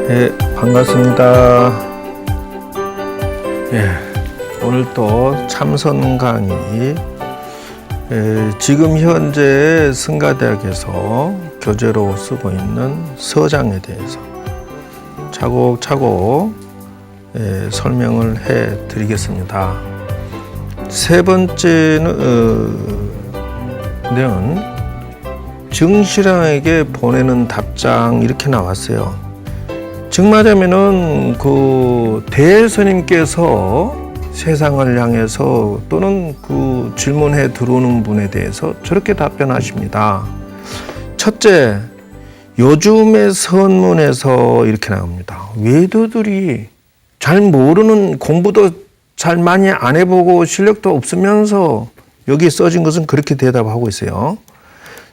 네, 반갑습니다. 예, 오늘 또 참선 강의, 지금 현재 성가대학에서 교재로 쓰고 있는 서장에 대해서 차곡차곡 설명을 해 드리겠습니다. 세 번째는 정신왕에게 보내는 답장 이렇게 나왔어요. 정말하면은 그 대스님께서 세상을 향해서 또는 그 질문해 들어오는 분에 대해서 저렇게 답변하십니다. 첫째, 요즘의 선문에서 이렇게 나옵니다. 외도들이 잘 모르는, 공부도 잘 많이 안 해보고 실력도 없으면서 여기 써진 것은 그렇게 대답하고 있어요.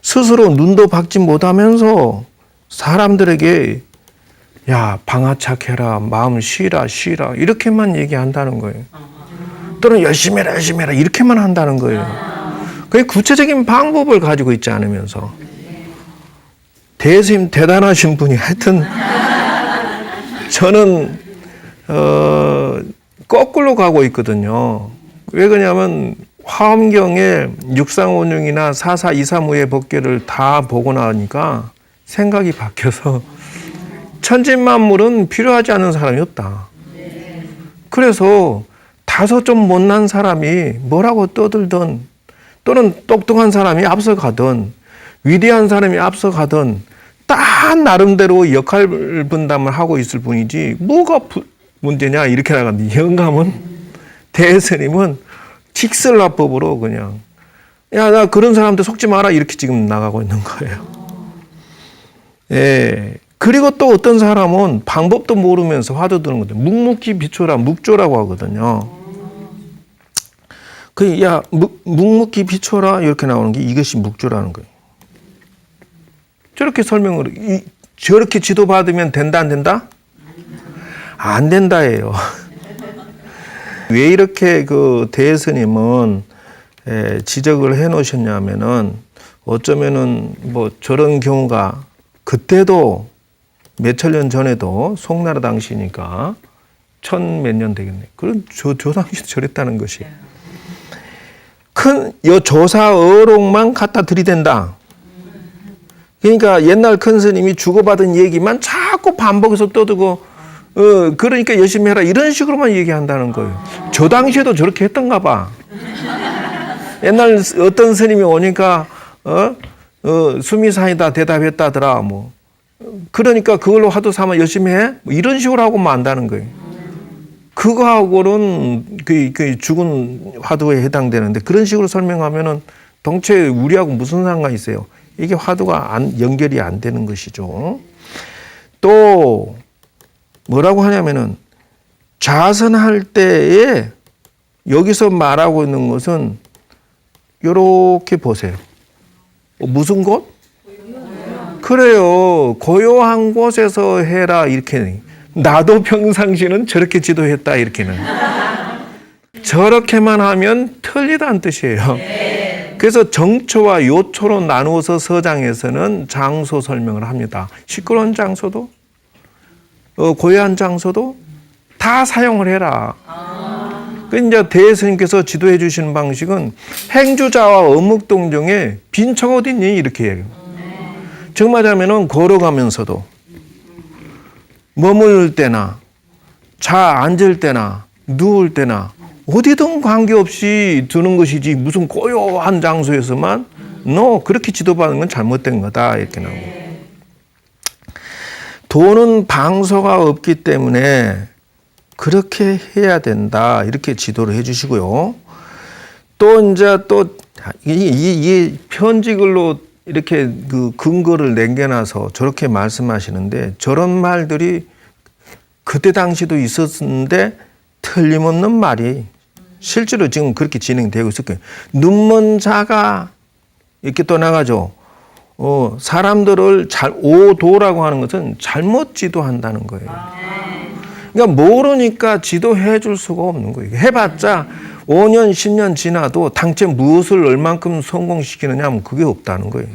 스스로 눈도 박지 못하면서 사람들에게 야, 방아착해라, 마음 쉬라 이렇게만 얘기한다는 거예요. 또는 열심히 해라 이렇게만 한다는 거예요. 그 구체적인 방법을 가지고 있지 않으면서. 대스님 대단하신 분이 하여튼 저는 거꾸로 가고 있거든요. 왜 그러냐면 화엄경에 6356이나 44235의 법계를 다 보고 나니까 생각이 바뀌어서 천진만물은 필요하지 않은 사람이 없다. 그래서 다소 좀 못난 사람이 뭐라고 떠들든, 또는 똑똑한 사람이 앞서가든, 위대한 사람이 앞서가든 다 나름대로 역할 분담을 하고 있을 뿐이지 뭐가 문제냐 이렇게 나갔는데, 영감은 대스님은 직설화법으로 그냥 야, 나 그런 사람한테 속지 마라 이렇게 지금 나가고 있는 거예요. 예. 그리고 또 어떤 사람은 방법도 모르면서 화두 드는 건데 묵묵히 비춰라, 묵조라고 하거든요. 야, 묵묵히 비춰라 이렇게 나오는 게 이것이 묵조라는 거예요. 저렇게 설명을, 저렇게 지도받으면 된다 안 된다? 안 된다예요. 왜 이렇게 그 대스님은 지적을 해 놓으셨냐면은, 어쩌면은 뭐 저런 경우가 그때도 몇천 년 전에도 송나라 당시니까 천 몇 년 되겠네. 그럼 저 당시도 저랬다는 것이. 큰 조사 어록만 갖다 들이댄다. 그러니까 옛날 큰 스님이 주고받은 얘기만 자꾸 반복해서 떠들고, 그러니까 열심히 해라 이런 식으로만 얘기한다는 거예요. 저 당시에도 저렇게 했던가 봐. 옛날 어떤 스님이 오니까 수미사이다 대답했다더라 뭐. 그러니까 그걸로 화두 삼아 열심히 해? 뭐 이런 식으로 하고만 안다는 거예요. 그거하고는 그 죽은 화두에 해당되는데, 그런 식으로 설명하면은 동체 우리하고 무슨 상관이 있어요? 이게 화두가 연결이 안 되는 것이죠. 또 뭐라고 하냐면은 자선할 때에 여기서 말하고 있는 것은 요렇게 보세요. 무슨 곳? 그래요. 고요한 곳에서 해라 이렇게. 나도 평상시는 저렇게 지도했다 이렇게는. 저렇게만 하면 틀리다는 뜻이에요. 그래서 정초와 요초로 나누어서 서장에서는 장소 설명을 합니다. 시끄러운 장소도 고요한 장소도 다 사용을 해라. 그 이제 대스님께서 지도해 주시는 방식은 행주자와 어묵동정에 빈처가 어딨니 이렇게 해요. 정말하면은 걸어가면서도, 머물 때나 앉을 때나 누울 때나 어디든 관계없이 두는 것이지, 무슨 고요한 장소에서만 그렇게 지도받는 건 잘못된 거다 이렇게 나오고. 도는 방서가 없기 때문에 그렇게 해야 된다 이렇게 지도를 해주시고요. 또 이제 이 편지글로 이렇게 그 근거를 남겨놔서 저렇게 말씀하시는데, 저런 말들이 그때 당시도 있었는데 틀림없는 말이 실제로 지금 그렇게 진행되고 있을 거예요. 눈먼 자가 이렇게 또 나가죠. 사람들을 오도라고 하는 것은 잘못 지도한다는 거예요. 그러니까 모르니까 지도해 줄 수가 없는 거예요. 해봤자 5년, 10년 지나도 당최 무엇을 얼만큼 성공시키느냐 하면 그게 없다는 거예요.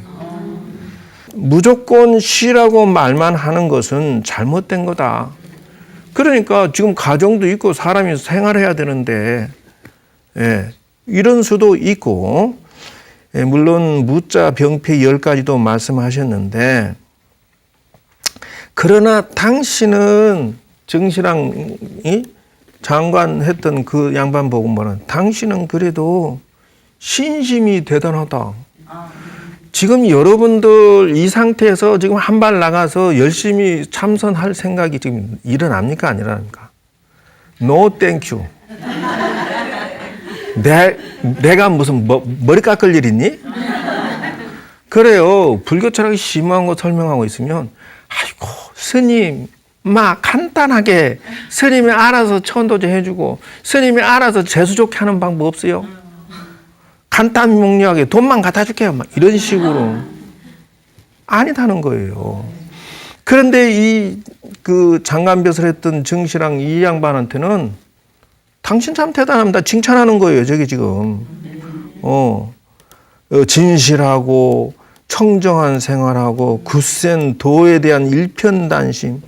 무조건 쉬라고 말만 하는 것은 잘못된 거다. 그러니까 지금 가정도 있고 사람이 생활해야 되는데, 예, 이런 수도 있고, 예, 물론 무자 병폐 10가지도 말씀하셨는데, 그러나 당신은 정신왕이 장관 했던 그 양반 보고 뭐는 당신은 그래도 신심이 대단하다. 지금 여러분들 이 상태에서 지금 한 발 나가서 열심히 참선할 생각이 지금 일어납니까? 안 일어납니까? No, thank you. 내가 무슨 머리 깎을 일 있니? 그래요. 불교 철학이 심한 거 설명하고 있으면, 아이고, 스님, 간단하게 스님이 알아서 천도제 해주고, 스님이 알아서 재수 좋게 하는 방법 없어요? 간단 명료하게 돈만 갖다 줄게요. 이런 식으로. 아니다는 거예요. 그런데 그 장관벼슬 했던 정신왕 이 양반한테는 당신 참 대단합니다. 칭찬하는 거예요. 저게 지금. 진실하고 청정한 생활하고 굳센 도에 대한 일편단심.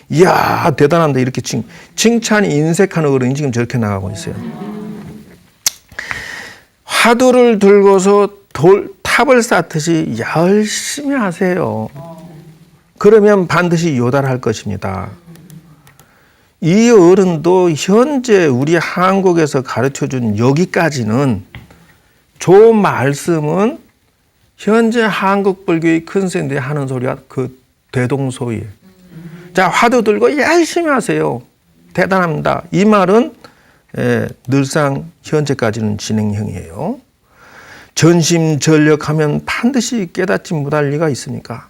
이야, 대단한다. 이렇게 칭찬이 인색하는 어른이 지금 저렇게 나가고 있어요. 화두를 들고서 탑을 쌓듯이 열심히 하세요. 그러면 반드시 요달할 것입니다. 이 어른도 현재 우리 한국에서 가르쳐준 여기까지는 좋은 말씀은 현재 한국 불교의 큰 스님들이 하는 소리가 그 대동소이에요. 자, 화두 들고 열심히 하세요. 대단합니다. 이 말은 늘상 현재까지는 진행형이에요. 전심전력하면 반드시 깨닫지 못할 리가 있으니까.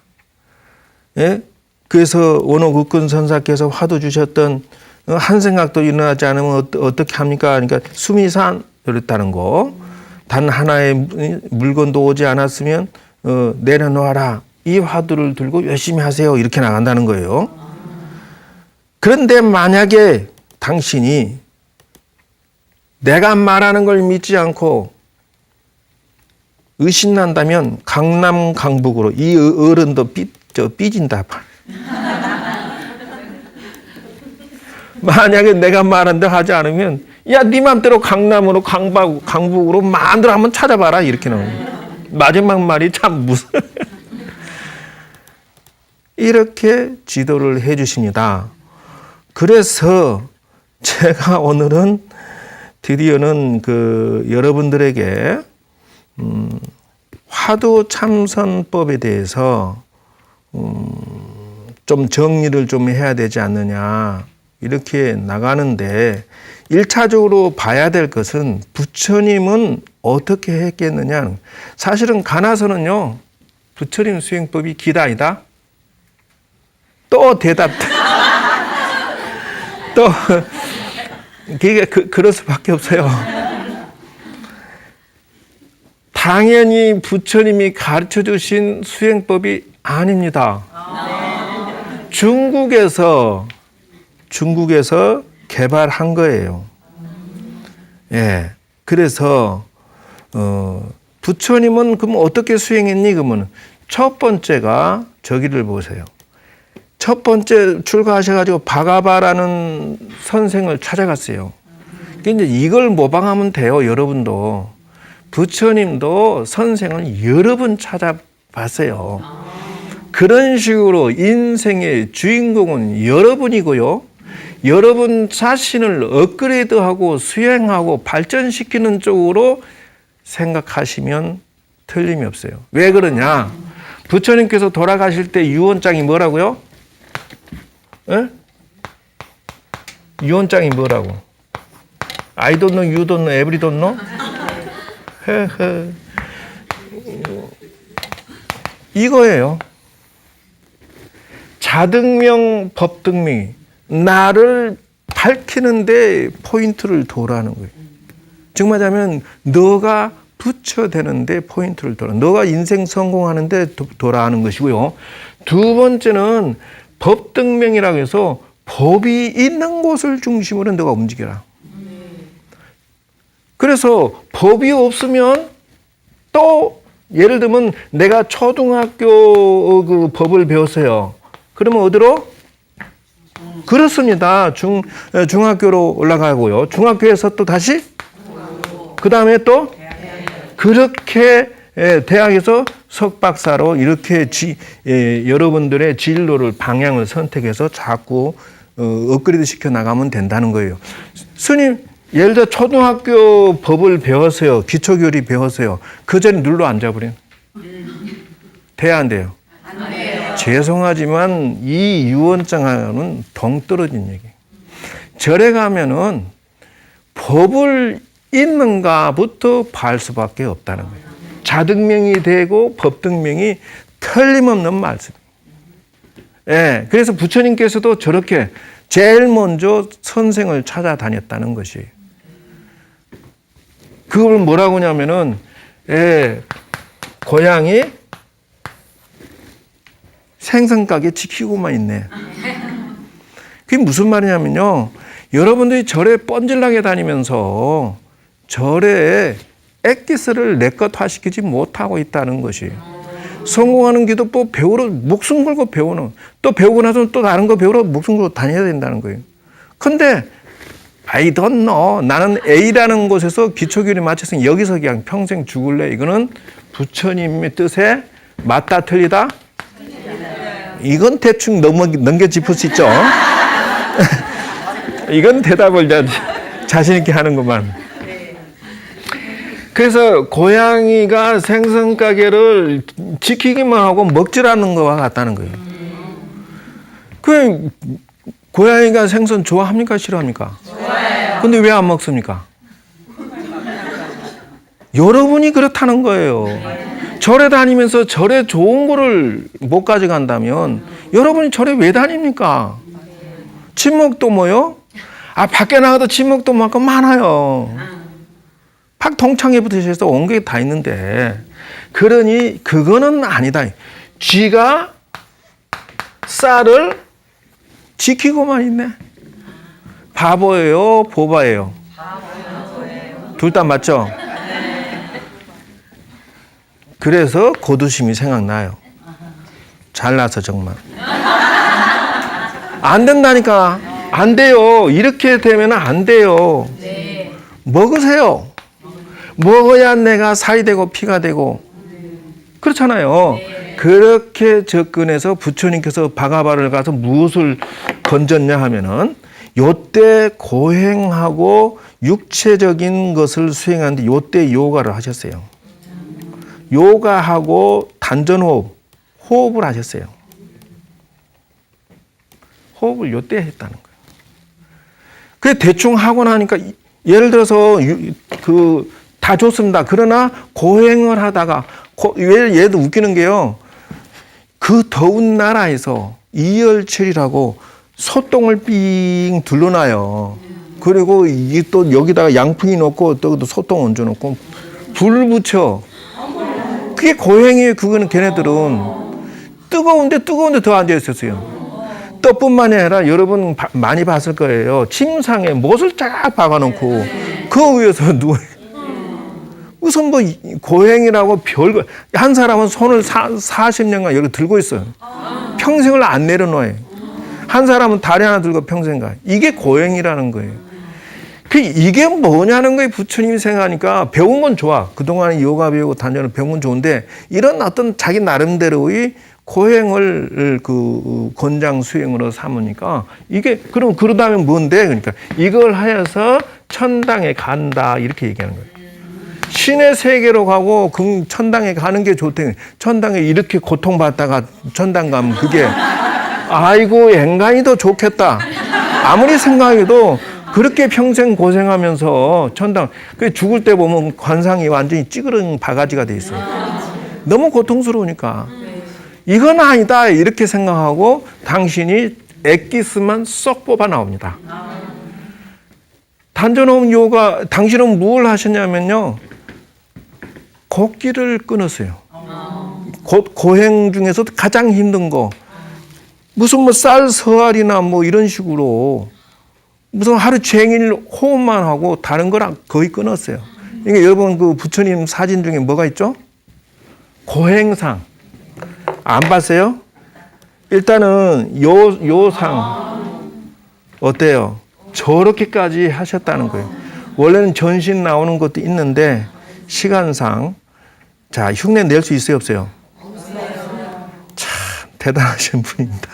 예? 그래서 원호국근 선사께서 화두 주셨던 한 생각도 일어나지 않으면 어떻게 합니까? 그러니까 수미산 그랬다는 거. 단 하나의 물건도 오지 않았으면 내려놓아라. 이 화두를 들고 열심히 하세요. 이렇게 나간다는 거예요. 그런데 만약에 당신이 내가 말하는 걸 믿지 않고 의심난다면 강남 강북으로 이 어른도 삐진다. 만약에 내가 말한 대로 하지 않으면 야, 네 맘대로 강남으로 강북으로 마음대로 한번 찾아봐라. 이렇게 나오는 마지막 말이 참 무슨 이렇게 지도를 해 주십니다. 그래서 제가 오늘은 드디어는 여러분들에게 화두 참선법에 대해서 좀 정리를 좀 해야 되지 않느냐 이렇게 나가는데 1차적으로 봐야 될 것은 부처님은 어떻게 했겠느냐. 사실은 가나서는요 부처님 수행법이 기다이다. 또 대답 또 그게 그럴 수밖에 없어요. 당연히 부처님이 가르쳐 주신 수행법이 아닙니다. 중국에서 개발한 거예요. 예. 그래서 부처님은 그럼 어떻게 수행했니? 그러면 첫 번째가 저기를 보세요. 첫 번째 출가하셔가지고 바가바라는 선생을 찾아갔어요. 근데 이걸 모방하면 돼요, 여러분도. 부처님도 선생을 여러 번 찾아봤어요. 그런 식으로 인생의 주인공은 여러분이고요. 여러분 자신을 업그레이드하고 수행하고 발전시키는 쪽으로 생각하시면 틀림이 없어요. 왜 그러냐? 부처님께서 돌아가실 때 유언장이 뭐라고요? 에? 유언장이 뭐라고? I don't know, you don't know, every don't know? 이거예요. 자등명, 법등명이 나를 밝히는데 포인트를 둬라는 거예요. 즉 말하자면 너가 부처 되는데 포인트를 둬라. 너가 인생 성공하는데 둬라 하는 것이고요. 두 번째는 법등명이라고 해서 법이 있는 곳을 중심으로 너가 움직여라. 그래서 법이 없으면 또 예를 들면 내가 초등학교 그 법을 배웠어요. 그러면 어디로? 그렇습니다. 중학교로 올라가고요. 중학교에서 또 다시? 그 다음에 또? 그렇게 대학에서 석박사로 이렇게 여러분들의 진로를, 방향을 선택해서 자꾸 업그레이드 시켜 나가면 된다는 거예요. 스님, 예를 들어 초등학교 법을 배웠어요. 기초교리 배웠어요. 그 전에 눌러 앉아버려요. 돼야 안 돼요? 안 돼요. 죄송하지만 이 유언장하고는 동떨어진 얘기예요. 절에 가면은 법을 있는가부터 볼 수밖에 없다는 거예요. 자등명이 되고 법등명이 틀림없는 말씀이에요. 예, 그래서 부처님께서도 저렇게 제일 먼저 선생을 찾아다녔다는 것이에요. 그걸 뭐라고 하냐면은, 고양이 생선가게 지키고만 있네. 그게 무슨 말이냐면요. 여러분들이 절에 뻔질나게 다니면서 절에 엑기스를 내 것화시키지 못하고 있다는 것이에요. 성공하는 기도법 배우러 목숨 걸고 배우는, 또 배우고 나서 또 다른 거 배우러 목숨 걸고 다녀야 된다는 거예요. 근데 I don't know. 나는 A라는 곳에서 기초교리 마쳤으니 여기서 그냥 평생 죽을래. 이거는 부처님의 뜻에 맞다 틀리다? 이건 대충 넘겨 짚을 수 있죠. 이건 대답을 자신 있게 하는구만. 그래서 고양이가 생선 가게를 지키기만 하고 먹질 않는 거와 같다는 거예요. 그 고양이가 생선 좋아합니까? 싫어합니까? 좋아해요. 근데 왜 안 먹습니까? 여러분이 그렇다는 거예요. 절에 다니면서 절에 좋은 거를 못 가져간다면 여러분이 절에 왜 다닙니까? 친목도 뭐요? 밖에 나가도 친목도 많아요. 동창회 붙으셔서 온 게 다 있는데, 그러니 그거는 아니다. 쥐가 쌀을 지키고만 있네. 바보예요, 보바예요? 둘 다 맞죠? 그래서 고두심이 생각나요. 잘나서 정말. 안 된다니까. 안 돼요. 이렇게 되면 안 돼요. 먹으세요. 먹어야 내가 살이 되고 피가 되고 그렇잖아요. 그렇게 접근해서 부처님께서 바가바를 가서 무엇을 건졌냐 하면은 요때 고행하고 육체적인 것을 수행하는데 요때 요가를 하셨어요. 요가하고 단전호흡, 호흡을 하셨어요. 호흡을 요때 했다는 거예요. 그래 대충 하고 나니까 예를 들어서 다 좋습니다. 그러나 고행을 하다가 얘도 웃기는 게요. 그 더운 나라에서 이열철이라고 소똥을 삥 둘러놔요. 그리고 또 여기다가 양풍이 놓고 또 소똥 얹어 놓고 불 붙여. 그게 고행이에요. 그거는 걔네들은 뜨거운데 더 앉아 있었어요. 떡뿐만 아니라 여러분 많이 봤을 거예요. 침상에 못을 쫙 박아놓고 그 위에서 누워. 우선 뭐 고행이라고 별거. 한 사람은 손을 40년간 여기 들고 있어요. 평생을 안 내려놓아요. 한 사람은 다리 하나 들고 평생 가요. 이게 고행이라는 거예요. 이게 뭐냐는 거예요. 부처님이 생각하니까 배운 건 좋아. 그동안에 요가 배우고 단전을 배운 건 좋은데 이런 어떤 자기 나름대로의 고행을 권장 수행으로 삼으니까 이게 그럼 그러다면 뭔데? 그러니까 이걸 하여서 천당에 간다 이렇게 얘기하는 거예요. 신의 세계로 가고 천당에 가는 게 좋대. 천당에 이렇게 고통받다가 천당 가면 그게 아이고 엔간히 더 좋겠다. 아무리 생각해도 그렇게 평생 고생하면서 천당 죽을 때 보면 관상이 완전히 찌그러진 바가지가 돼 있어요. 너무 고통스러우니까 이건 아니다 이렇게 생각하고 당신이 엑기스만 쏙 뽑아 나옵니다. 단전호흡 요가 당신은 뭘 하셨냐면요. 걷기를 끊었어요. 고행 중에서도 가장 힘든 거. 무슨 뭐 쌀 서알이나 뭐 이런 식으로 무슨 하루 종일 호흡만 하고 다른 거랑 거의 끊었어요. 그러니까 여러분 그 부처님 사진 중에 뭐가 있죠? 고행상. 안 봤어요? 일단은 요 상 어때요? 저렇게까지 하셨다는 거예요. 원래는 전신 나오는 것도 있는데 시간상 자 흉내 낼 수 있어요 없어요? 참 대단하신 분입니다.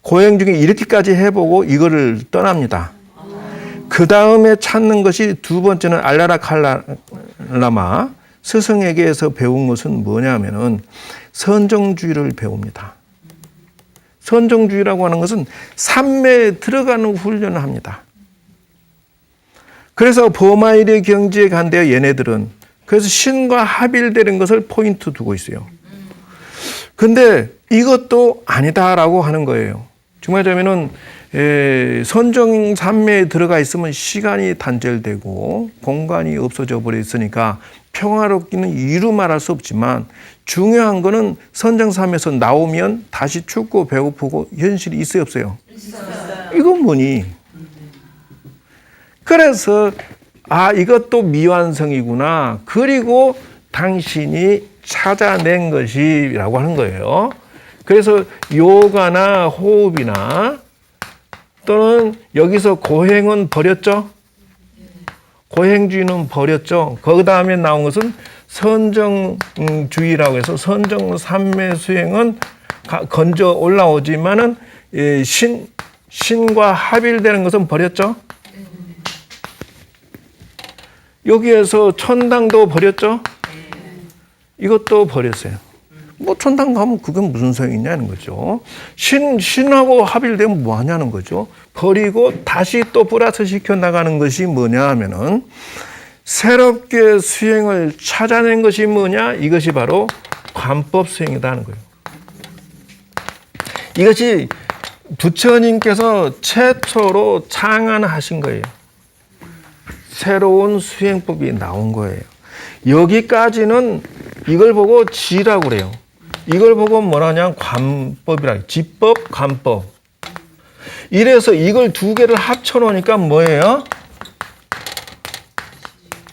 고행 중에 이렇게까지 해보고 이거를 떠납니다. 그 다음에 찾는 것이 두 번째는 알라라 칼라마 스승에게서 배운 것은 뭐냐면은 선정주의를 배웁니다. 선정주의라고 하는 것은 삼매에 들어가는 훈련을 합니다. 그래서 버마일의 경지에 간대요 얘네들은. 그래서 신과 합일되는 것을 포인트 두고 있어요. 근데 이것도 아니다라고 하는 거예요. 정말 하자면은 선정 삼매에 들어가 있으면 시간이 단절되고 공간이 없어져 버려 있으니까 평화롭기는 이루 말할 수 없지만 중요한 거는 선정삼에서 나오면 다시 춥고 배고프고 현실이 있어요 없어요? 이건 뭐니? 그래서 이것도 미완성이구나. 그리고 당신이 찾아낸 것이라고 하는 거예요. 그래서 요가나 호흡이나 또는 여기서 고행은 버렸죠? 고행주의는 버렸죠. 그 다음에 나온 것은 선정주의라고 해서 선정 삼매 수행은 건져 올라오지만은 신과 합일되는 것은 버렸죠. 여기에서 천당도 버렸죠. 이것도 버렸어요. 뭐 천당 가면 그게 무슨 소용이 있냐는 거죠. 신하고 합일되면 뭐 하냐는 거죠. 버리고 다시 또 플러스 시켜 나가는 것이 뭐냐 하면은 새롭게 수행을 찾아낸 것이 뭐냐? 이것이 바로 관법 수행이라는 거예요. 이것이 부처님께서 최초로 창안하신 거예요. 새로운 수행법이 나온 거예요. 여기까지는 이걸 보고 지라고 그래요. 이걸 보고 뭐라냐? 관법이라 해요. 지법, 관법. 이래서 이걸 두 개를 합쳐놓으니까 뭐예요?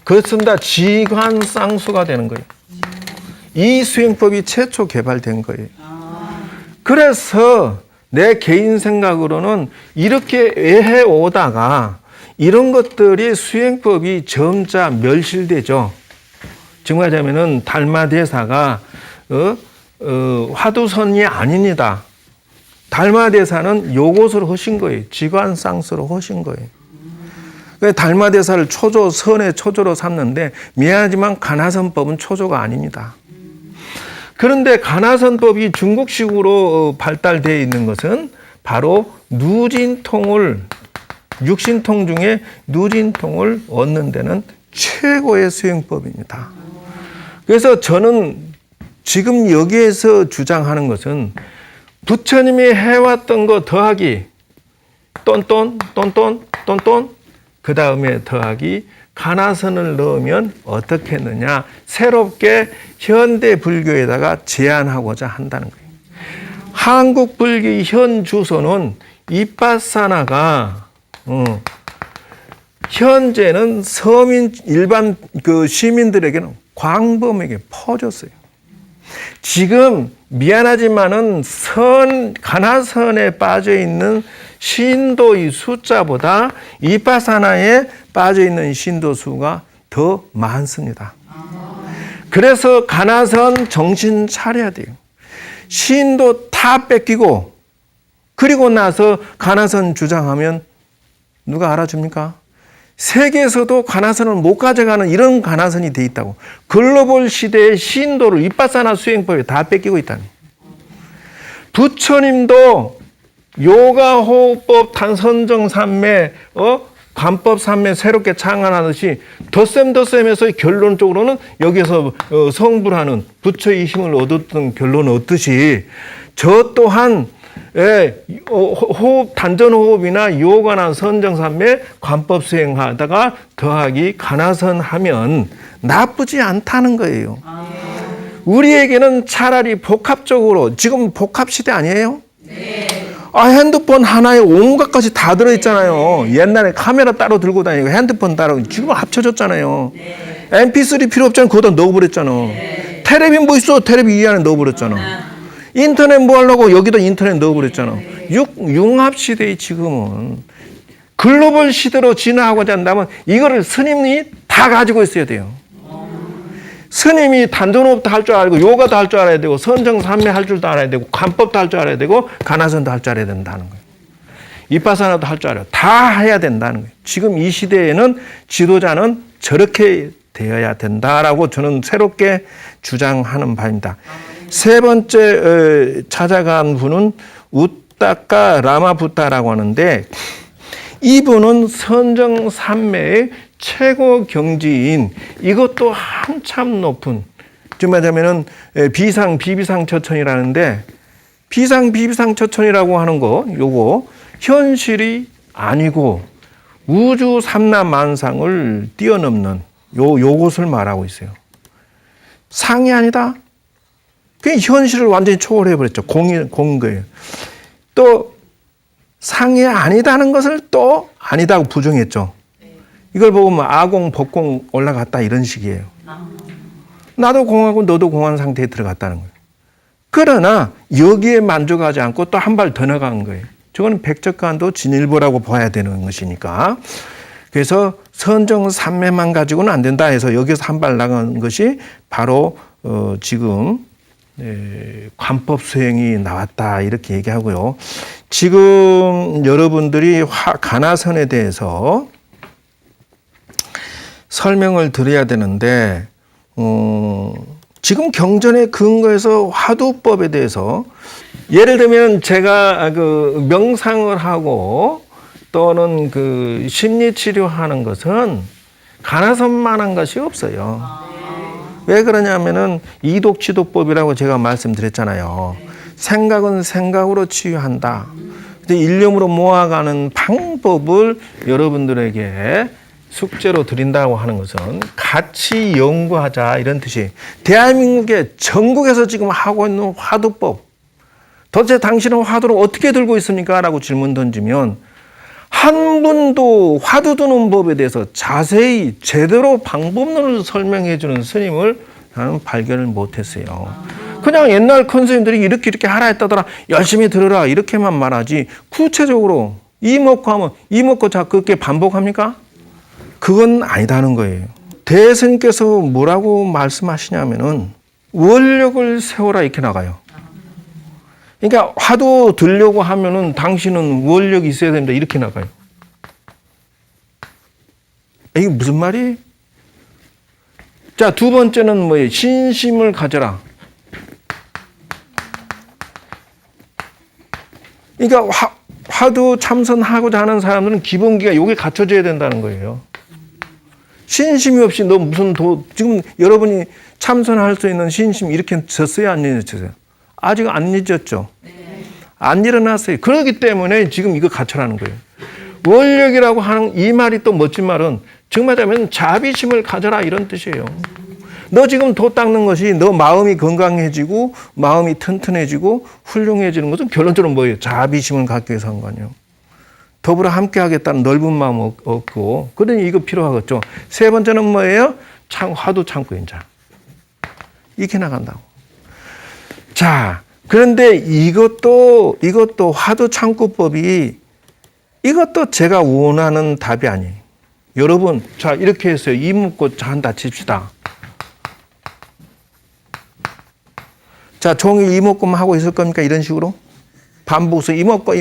그렇습니다. 지관쌍수가 되는 거예요. 이 수행법이 최초 개발된 거예요. 그래서 내 개인 생각으로는 이렇게 해오다가 이런 것들이 수행법이 점차 멸실되죠. 지금 하자면은 달마대사가 화두선이 아닙니다. 달마대사는 요것으로 하신 거예요. 지관쌍수로 하신 거예요. 달마대사를 초조, 선의 초조로 삼는데 미안하지만 가나선법은 초조가 아닙니다. 그런데 가나선법이 중국식으로 발달되어 있는 것은 바로 누진통을 육신통 중에 누진통을 얻는 데는 최고의 수행법입니다. 그래서 저는 지금 여기에서 주장하는 것은 부처님이 해왔던 거 더하기 똔똔 그 다음에 더하기 가나선을 넣으면 어떻게 했느냐 새롭게 현대 불교에다가 제안하고자 한다는 거예요. 한국 불교의 현 주소는 이빠사나가 현재는 서민 일반 그 시민들에게는 광범위하게 퍼졌어요. 지금 미안하지만은 가나선에 빠져 있는 신도의 숫자보다 이빠사나에 빠져 있는 신도 수가 더 많습니다. 그래서 가나선 정신 차려야 돼요. 신도 다 뺏기고 그리고 나서 가나선 주장하면 누가 알아줍니까? 세계에서도 가나선을 못 가져가는 이런 가나선이 돼 있다고. 글로벌 시대의 신도를 이빠사나 수행법에 다 뺏기고 있다니. 부처님도 요가 호흡법 단선정 삼매 관법 삼매 새롭게 창안하듯이 덧셈에서 결론적으로는 여기서 성불하는 부처의 힘을 얻었던 결론을 얻듯이 저 또한 호흡, 단전호흡이나 요가나 선정삼매 관법 수행하다가 더하기 가나선 하면 나쁘지 않다는 거예요. 우리에게는 차라리 복합적으로 지금 복합 시대 아니에요? 네. 핸드폰 하나에 온갖 것이 다 들어있잖아요. 네. 옛날에 카메라 따로 들고 다니고 핸드폰 따로 지금 합쳐졌잖아요. 네. MP3 필요 없잖아요. 그거다 넣어버렸잖아. 네. 텔레비 뭐 있어? 텔레비 이 안에 넣어버렸잖아. 인터넷 뭐 하려고 여기다 인터넷 넣어버렸잖아. 융합시대의 지금은 글로벌 시대로 진화하고자 한다면 이거를 스님이 다 가지고 있어야 돼요. 스님이 단전호흡도 할 줄 알고 요가도 할 줄 알아야 되고 선정산매 할 줄도 알아야 되고 관법도 할 줄 알아야 되고 가나선도 할 줄 알아야 된다는 거예요. 이파사나도 할 줄 알아요. 다 해야 된다는 거예요. 지금 이 시대에는 지도자는 저렇게 되어야 된다라고 저는 새롭게 주장하는 바입니다. 세 번째 찾아간 분은 우따까 라마부타라고 하는데 이분은 선정산매의 최고 경지인 이것도 한참 높은 좀 말하자면은 비비상처천이라는데 비비상처천이라고 하는 거 요거 현실이 아니고 우주 삼라만상을 뛰어넘는 요것을 말하고 있어요. 상이 아니다. 그 현실을 완전히 초월해 버렸죠. 공인 거예요. 또 상이 아니다는 것을 또 아니다고 부정했죠. 이걸 보고 뭐 아공, 법공 올라갔다 이런 식이에요. 나도 공하고 너도 공한 상태에 들어갔다는 거예요. 그러나 여기에 만족하지 않고 또 한 발 더 나간 거예요. 저거는 백적간도 진일보라고 봐야 되는 것이니까. 그래서 선정산매만 가지고는 안 된다 해서 여기서 한 발 나간 것이 바로 지금 관법 수행이 나왔다 이렇게 얘기하고요. 지금 여러분들이 가나선에 대해서 설명을 드려야 되는데 지금 경전에 근거해서 화두법에 대해서 예를 들면 제가 그 명상을 하고 또는 그 심리 치료하는 것은 가나선만한 것이 없어요. 왜 그러냐면은 이독치도법이라고 제가 말씀드렸잖아요. 생각은 생각으로 치유한다. 일념으로 모아가는 방법을 여러분들에게 숙제로 드린다고 하는 것은 같이 연구하자 이런 뜻이 대한민국의 전국에서 지금 하고 있는 화두법 도대체 당신은 화두를 어떻게 들고 있습니까? 라고 질문 던지면 한 분도 화두 드는 법에 대해서 자세히 제대로 방법론을 설명해 주는 스님을 나는 발견을 못했어요. 그냥 옛날 큰 스님들이 이렇게 하라 했다더라 열심히 들으라 이렇게만 말하지 구체적으로 이 먹고 하면 이 먹고 자 그렇게 반복합니까? 그건 아니다는 거예요. 대스님께서 뭐라고 말씀하시냐면은 원력을 세워라 이렇게 나가요. 그러니까 화두 들려고 하면은 당신은 원력이 있어야 됩니다 이렇게 나가요. 이게 무슨 말이? 자, 두 번째는 뭐예요? 신심을 가져라. 그러니까 화두 참선하고자 하는 사람들은 기본기가 여기 갖춰져야 된다는 거예요. 신심이 없이 너 무슨 지금 여러분이 참선할 수 있는 신심 이렇게 졌어요? 안 잊었어요? 아직 안 잊었죠? 안 일어났어요. 그렇기 때문에 지금 이거 갖춰라는 거예요. 원력이라고 하는 이 말이 또 멋진 말은 정말하면 자비심을 가져라 이런 뜻이에요. 너 지금 도 닦는 것이 너 마음이 건강해지고 마음이 튼튼해지고 훌륭해지는 것은 결론적으로 뭐예요? 자비심을 갖기 위해서 한 거 아니에요. 더불어 함께 하겠다는 넓은 마음 얻고 그러니 이거 필요하겠죠. 세 번째는 뭐예요? 화두 참고 인자. 이렇게 나간다고. 자, 그런데 이것도 화두 참고법이 이것도 제가 원하는 답이 아니에요. 여러분, 자, 이렇게 했어요. 이 먹고 한다 칩시다. 자, 종일 이 먹고만 하고 있을 겁니까? 이런 식으로? 반복해서 이 먹고.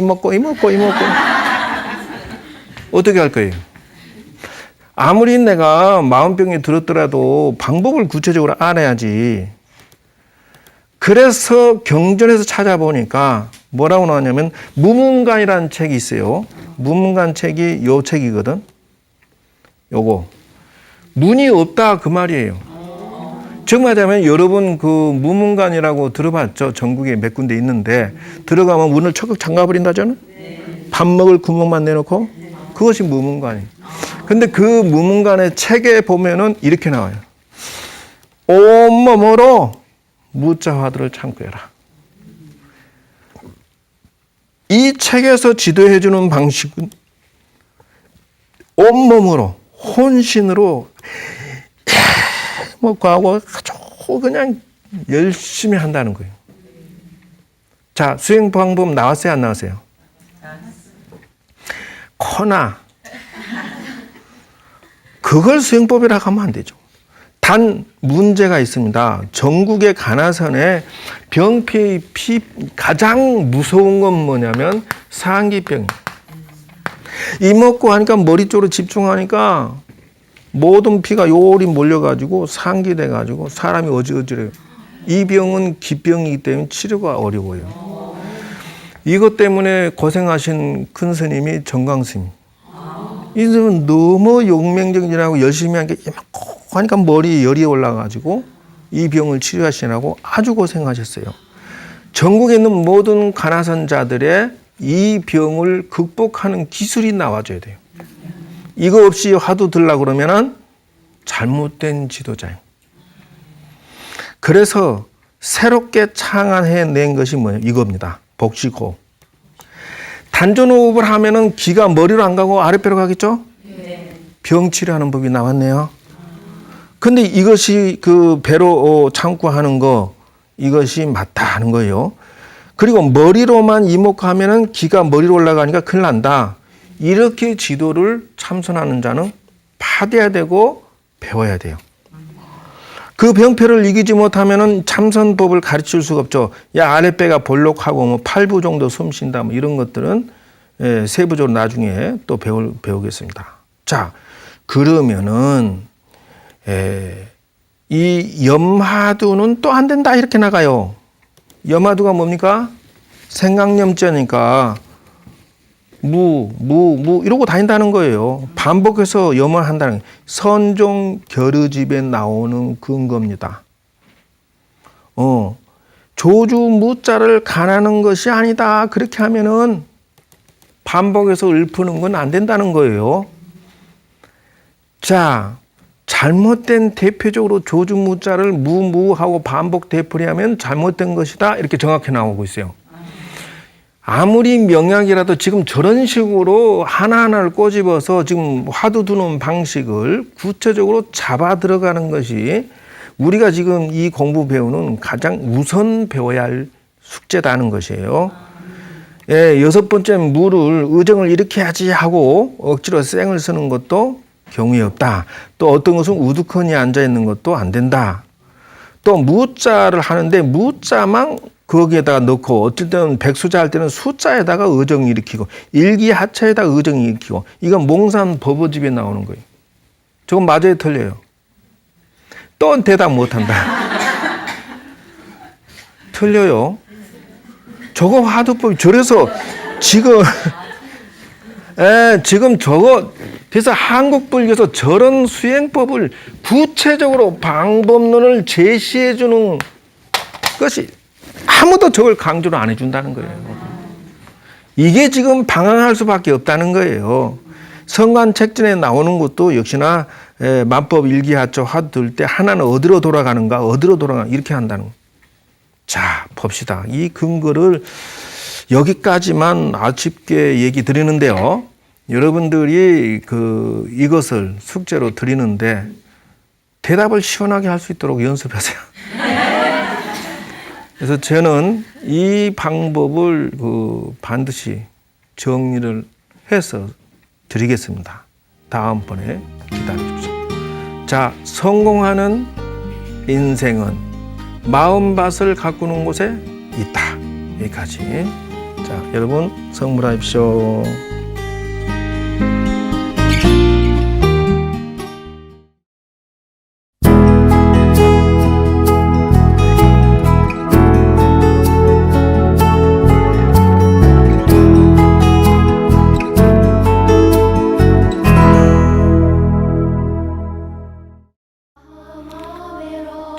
어떻게 할 거예요? 아무리 내가 마음병이 들었더라도 방법을 구체적으로 알아야지. 그래서 경전에서 찾아보니까 뭐라고 나왔냐면 무문관이라는 책이 있어요. 무문관 책이 요 책이거든. 요거. 문이 없다 그 말이에요. 즉 말하자면 여러분 그 무문관이라고 들어봤죠? 전국에 몇 군데 있는데 들어가면 문을 척척 잠가버린다잖아요. 밥 먹을 구멍만 내놓고 그것이 무문관이에요. 근데 그 무문관의 책에 보면은 이렇게 나와요. 온몸으로 무자화두를 참고 해라. 이 책에서 지도해주는 방식은 온몸으로 혼신으로 먹고 하고 아주 그냥 열심히 한다는 거예요. 자, 수행 방법 나왔어요, 안 나왔어요? 커나 그걸 수행법이라고 하면 안 되죠. 단 문제가 있습니다. 전국의 가나선에 병피의 가장 무서운 건 뭐냐면 상기병이에요. 이 먹고 하니까 머리 쪽으로 집중하니까 모든 피가 요리 몰려가지고 상기돼가지고 사람이 어지러져요. 이 병은 기병이기 때문에 치료가 어려워요. 이것 때문에 고생하신 큰 스님이 정광스님. 이 사람은 너무 용맹정진하고 열심히 한 게 이만큼 하니까 머리에 열이 올라가지고 이 병을 치료하시라고 아주 고생하셨어요. 전국에 있는 모든 가나선자들의 이 병을 극복하는 기술이 나와줘야 돼요. 이거 없이 화두 들려고 그러면은 잘못된 지도자예요. 그래서 새롭게 창안해낸 것이 뭐예요? 이겁니다. 복식호흡. 단전호흡을 하면은 기가 머리로 안 가고 아랫배로 가겠죠? 병 치료하는 법이 나왔네요. 근데 이것이 그 배로 참고 하는 거, 이것이 맞다 하는 거예요. 그리고 머리로만 이목하면은 기가 머리로 올라가니까 큰일 난다. 이렇게 지도를 참선하는 자는 파돼야 되고 배워야 돼요. 그 병폐를 이기지 못하면은 참선법을 가르칠 수가 없죠. 야, 아랫배가 볼록하고 뭐 8부 정도 숨 쉰다 뭐 이런 것들은 세부적으로 나중에 또 배우겠습니다. 자, 그러면은 이 염화두는 또 안 된다 이렇게 나가요. 염화두가 뭡니까? 생각염자니까 이러고 다닌다는 거예요. 반복해서 염화한다는 거예요. 선종 결의집에 나오는 근거입니다. 조주 무자를 가나는 것이 아니다. 그렇게 하면은 반복해서 읊는 건 안 된다는 거예요. 자, 잘못된 대표적으로 조주 무자를 무하고 반복 되풀이하면 잘못된 것이다. 이렇게 정확히 나오고 있어요. 아무리 명약이라도 지금 저런 식으로 하나하나를 꼬집어서 지금 화두 두는 방식을 구체적으로 잡아 들어가는 것이 우리가 지금 이 공부 배우는 가장 우선 배워야 할 숙제다는 것이에요. 예, 6번째 무를 의정을 이렇게 하지 하고 억지로 쌩을 쓰는 것도 경우에 없다. 또 어떤 것은 우두커니 앉아 있는 것도 안 된다. 또 무자를 하는데 무자만 거기에다가 넣고 어떨 때는 백수자 할 때는 숫자에다가 의정 일으키고 일기하차에다 의정 일으키고 이건 몽산 법어집에 나오는 거예요. 저건 맞아요, 틀려요? 또 대답 못한다. 틀려요. 저거 화두법 저래서 지금 지금 저거 그래서 한국불교에서 저런 수행법을 구체적으로 방법론을 제시해 주는 것이 아무도 저걸 강조를 안 해준다는 거예요. 이게 지금 방황할 수밖에 없다는 거예요. 성관책전에 나오는 것도 역시나 만법 일기하초 화두 들 때 하나는 어디로 돌아가는가 이렇게 한다는 거예요. 자, 봅시다. 이 근거를 여기까지만 아쉽게 얘기 드리는데요. 여러분들이 이것을 숙제로 드리는데 대답을 시원하게 할 수 있도록 연습하세요. 그래서 저는 이 방법을 반드시 정리를 해서 드리겠습니다. 다음번에 기다려주십시오. 자, 성공하는 인생은 마음밭을 가꾸는 곳에 있다. 여기까지. 자, 여러분 성불하십시오.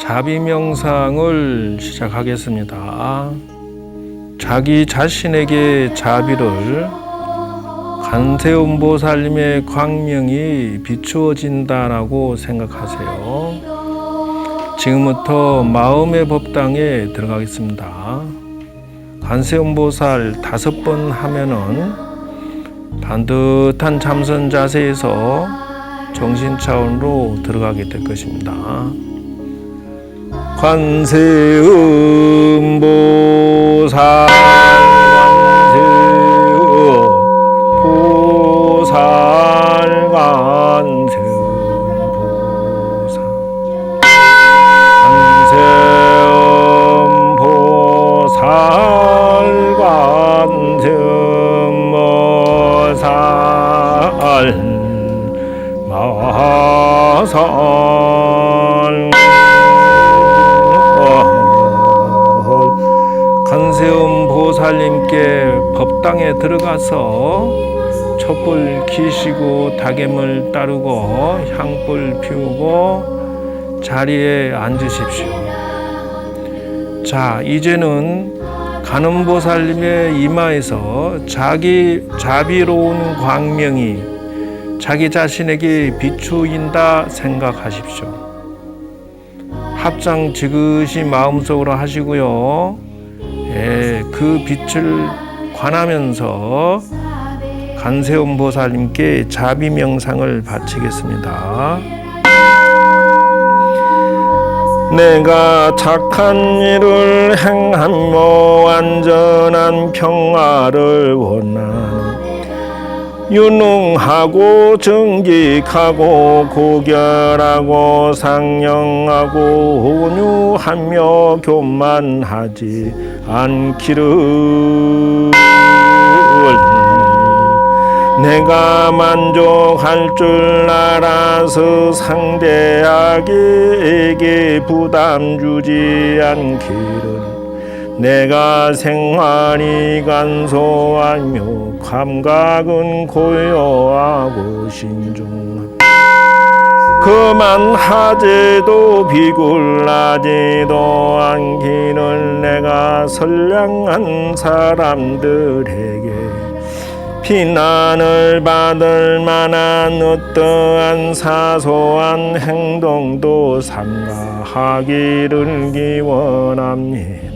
자비명상을 시작하겠습니다. 자기 자신에게 자비를 관세음보살님의 광명이 비추어진다라고 생각하세요. 지금부터 마음의 법당에 들어가겠습니다. 관세음보살 5번 하면은 반듯한 참선 자세에서 정신 차원으로 들어가게 될 것입니다. 관세음보살 간세음 보살님께 법당에 들어가서 촛불 켜시고 다개물 따르고 향불 피우고 자리에 앉으십시오. 자, 이제는 관음보살님의 이마에서 자비로운 광명이 자기 자신에게 비추인다 생각하십시오. 합장 지그시 마음속으로 하시고요. 그 빛을 관하면서 관세음 보살님께 자비 명상을 바치겠습니다. 내가 착한 일을 행하며 완전한 평화를 원하는 유능하고 정직하고 고결하고 상냥하고 온유하며 교만하지 않기를 내가 만족할 줄 알아서 상대에게 부담 주지 않기를 내가 생활이 간소하며 감각은 고요하고 신중함 그만하지도 비굴하지도 않기를 내가 선량한 사람들에게 비난을 받을 만한 어떠한 사소한 행동도 삼가하기를 기원합니다.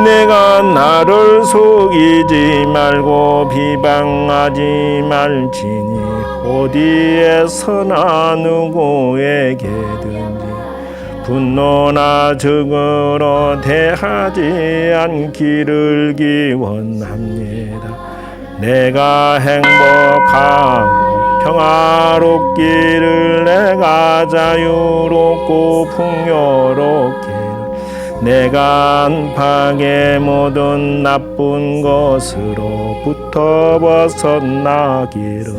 내가 나를 속이지 말고 비방하지 말지니 어디에서나 누구에게든지 분노나 적으로 대하지 않기를 기원합니다. 내가 행복하고 평화롭기를 내가 자유롭고 풍요롭기를 내가 안팎의 모든 나쁜 것으로부터 벗어나기를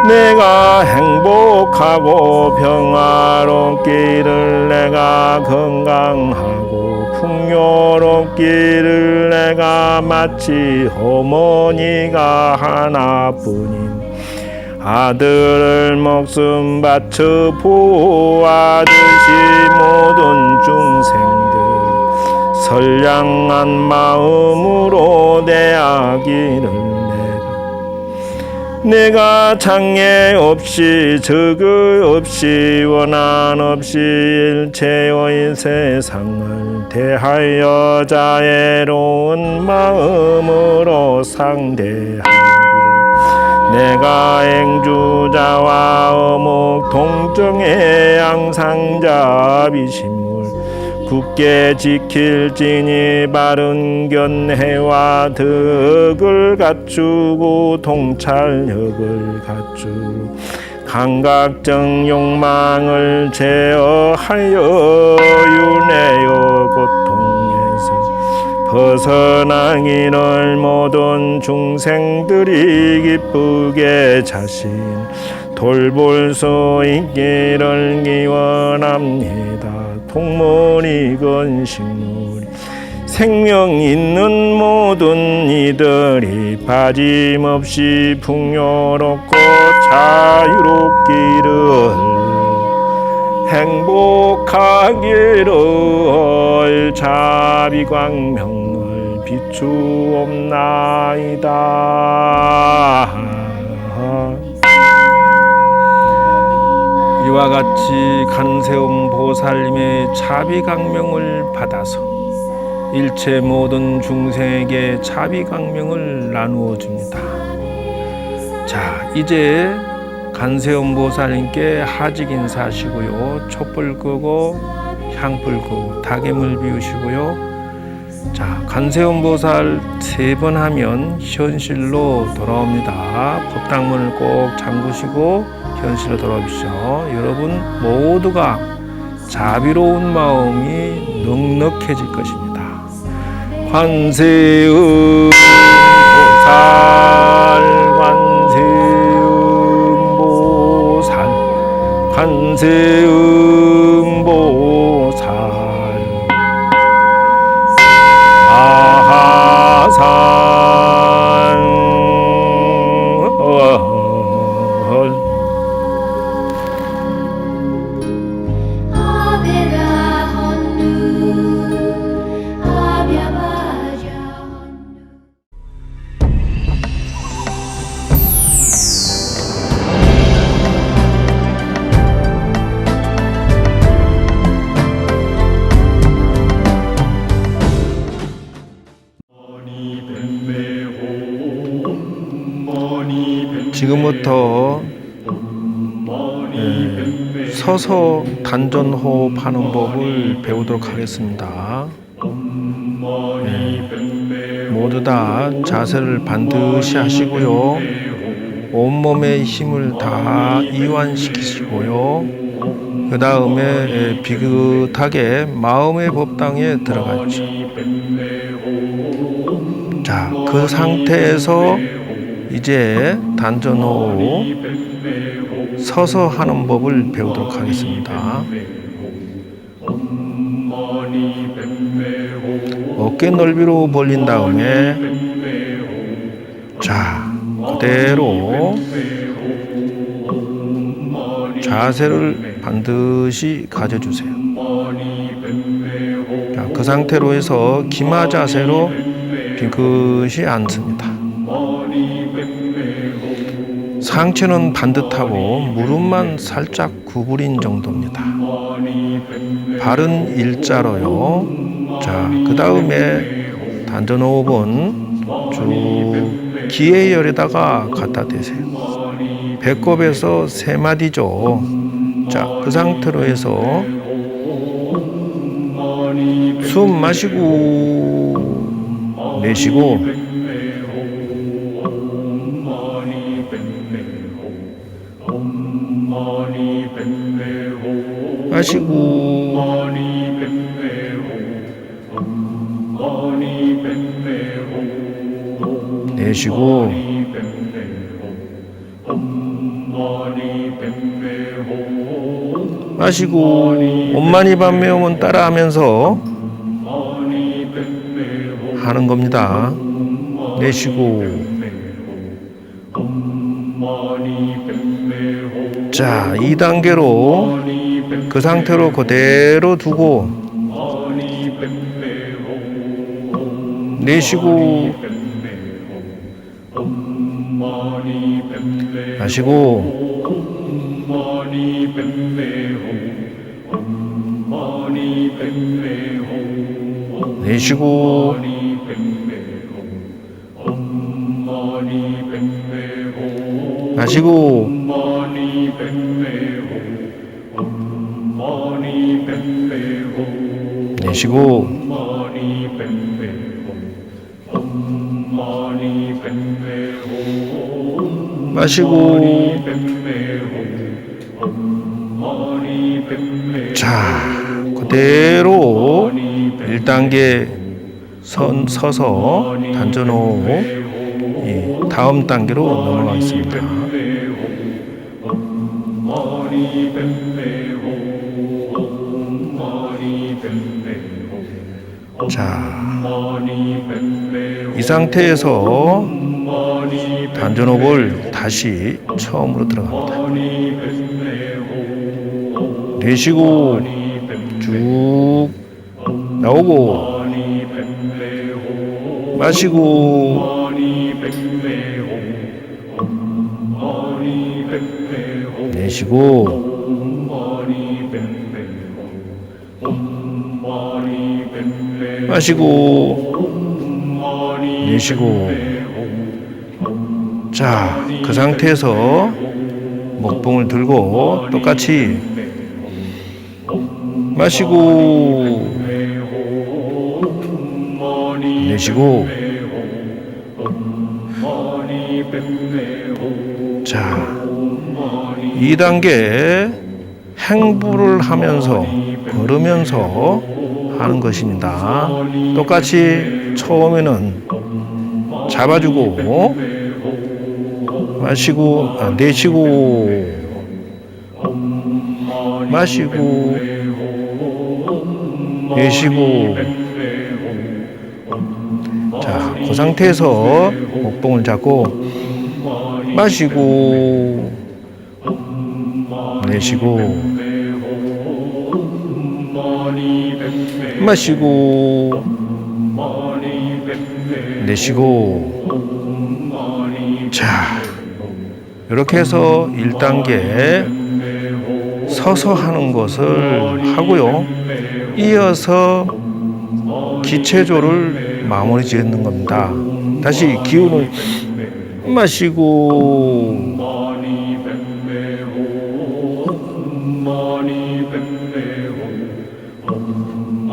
내가 행복하고 평화롭기를 내가 건강하고 풍요롭기를 내가 마치 어머니가 하나뿐인 아들을 목숨 바쳐 보호하듯이 모든 중생들 선량한 마음으로 대하기를 내가 장애 없이 적을 없이 원한 없이 일체의 세상을 대하여 자애로운 마음으로 상대하기를 내가 행주자와 어묵 동정의 양상자비심을 굳게 지킬지니 바른 견해와 덕을 갖추고 통찰력을 갖추고 감각적 욕망을 제어하여 윤회의 고통에서 벗어나기를 모든 중생들이 기쁘게 자신 돌볼 수 있기를 기원합니다. 동물이건 식물이 생명 있는 모든 이들이 빠짐없이 풍요롭고 자유롭기를 행복하기를 자비광명을 비추옵나이다. 이와 같이 관세음 보살님의 자비광명을 받아서 일체 모든 중생에게 자비광명을 나누어 줍니다. 자, 이제 관세음 보살님께 하직 인사하시고요. 촛불 끄고 향 불고 닭의물 비우시고요. 자, 관세음보살 3번 하면 현실로 돌아옵니다. 법당문을 꼭 잠그시고 현실로 돌아오십시오. 여러분 모두가 자비로운 마음이 넉넉해질 것입니다. 관세음보살, 관세음보살, 관세음보살, 아하산 지금부터 서서 단전호흡 하는 법을 배우도록 하겠습니다. 모두 다 자세를 반드시 하시고요. 온몸의 힘을 다 이완시키시고요. 그 다음에 비긋하게 마음의 법당에 들어가죠. 자, 그 상태에서 이제 단전호흡 서서 하는 법을 배우도록 하겠습니다. 어깨 넓이로 벌린 다음에 자, 그대로 자세를 반드시 가져주세요. 자, 그 상태로 해서 기마 자세로 비긋이 앉습니다. 상체는 반듯하고 무릎만 살짝 구부린 정도입니다. 발은 일자로요. 자, 그 다음에 단전호흡은 쭉 기회열에다가 갖다 대세요. 배꼽에서 3마디죠. 자, 그 상태로 해서 숨 마시고 내쉬고 마시고 내쉬고 마시고 엄마니밤매옴은 따라하면서 하는 겁니다. 내쉬고 자, 2단계로 그 상태로 그대로 두고 내쉬고 마시고 내쉬고 마시고 내쉬고 마시고 자, 그대로 1단계 서서 단전호흡 다음 단계로 넘어가겠습니다. 자, 이 상태에서 단전호흡을 다시 처음으로 들어갑니다. 내쉬고 쭉 나오고 마시고 내쉬고 마시고 내쉬고 자, 그 상태에서 목봉을 들고 똑같이 마시고 내쉬고. 자, 2단계 행부를 하면서 걸으면서 하는 것입니다. 똑같이 처음에는 잡아주고 마시고 내쉬고 마시고 내쉬고. 자, 그 상태에서 목봉을 잡고 마시고 내쉬고 마시고 내쉬고. 자, 이렇게 해서 1단계 서서 하는 것을 하고요. 이어서 기체조를 마무리 짓는 겁니다. 다시 기운을 마시고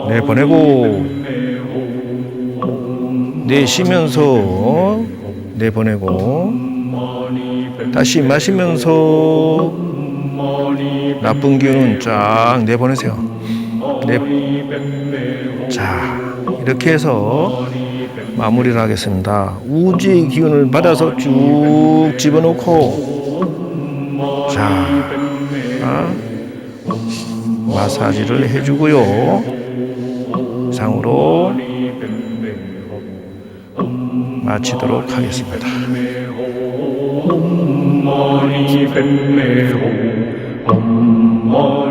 내보내고 내쉬면서 내보내고 다시 마시면서 나쁜 기운은 쫙 내보내세요. 자, 이렇게 해서 마무리를 하겠습니다. 우주의 기운을 받아서 쭉 집어넣고 자, 마사지를 해주고요. 이상으로 마치도록 하겠습니다. Om Mani Padme Hum. Om Mani